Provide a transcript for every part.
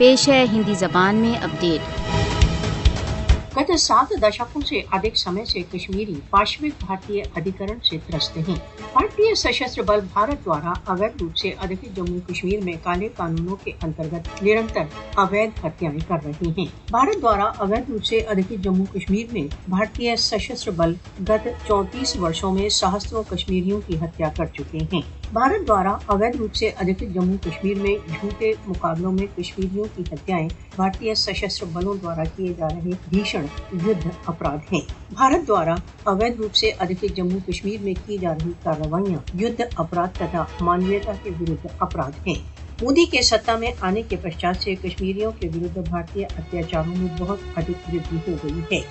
पेश है हिंदी जबान में अपडेट। गत 7 दशकों से अधिक समय से कश्मीरी पार्श्विक भारतीय अधिकरण से त्रस्त हैं। भारतीय सशस्त्र बल भारत द्वारा अवैध रूप से अधिकृत जम्मू कश्मीर में काले कानूनों के अंतर्गत निरंतर अवैध हत्याएं कर रहे हैं। भारत द्वारा अवैध रूप से अधिकृत जम्मू कश्मीर में भारतीय सशस्त्र बल गत 34 वर्षों में सहस्त्रों कश्मीरियों की हत्या कर चुके हैं। भारत द्वारा अवैध रूप से अधिकृत जम्मू कश्मीर में झूठे मुकाबलों में कश्मीरियों की हत्याएं भारतीय सशस्त्र बलों द्वारा किए जा रहे भीषण युद्ध अपराध हैं। भारत द्वारा अवैध रूप से अधिकृत जम्मू कश्मीर में की जा रही कार्रवाइयां युद्ध अपराध तथा मानवीयता के विरुद्ध अपराध हैं। मोदी के सत्ता में आने के पश्चात से कश्मीरियों के विरुद्ध भारतीय अत्याचारों में बहुत अधिक वृद्धि हो गई है।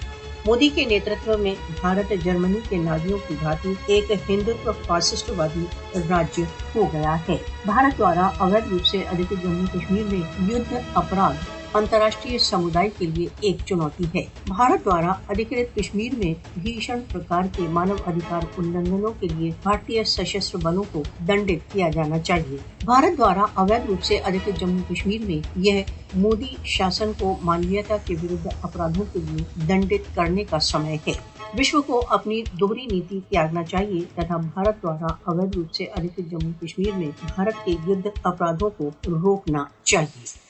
मोदी के नेतृत्व में भारत जर्मनी के नाजियों की भांति एक हिंदुत्व फासिस्टवादी राज्य हो गया है। भारत द्वारा अवैध रूप से अधिकृत जम्मू कश्मीर में युद्ध अपराध अंतर्राष्ट्रीय समुदाय के लिए एक चुनौती है। भारत द्वारा अधिकृत कश्मीर में भीषण प्रकार के मानव अधिकार उल्लंघनों के लिए भारतीय सशस्त्र बलों को दंडित किया जाना चाहिए। भारत द्वारा अवैध रूप से अधिकृत जम्मू कश्मीर में यह मोदी शासन को मानवीयता के विरुद्ध अपराधों के लिए दंडित करने का समय है। विश्व को अपनी दोहरी नीति त्यागना चाहिए तथा भारत द्वारा अवैध रूप से अधिकृत जम्मू कश्मीर में भारत के युद्ध अपराधों को रोकना चाहिए।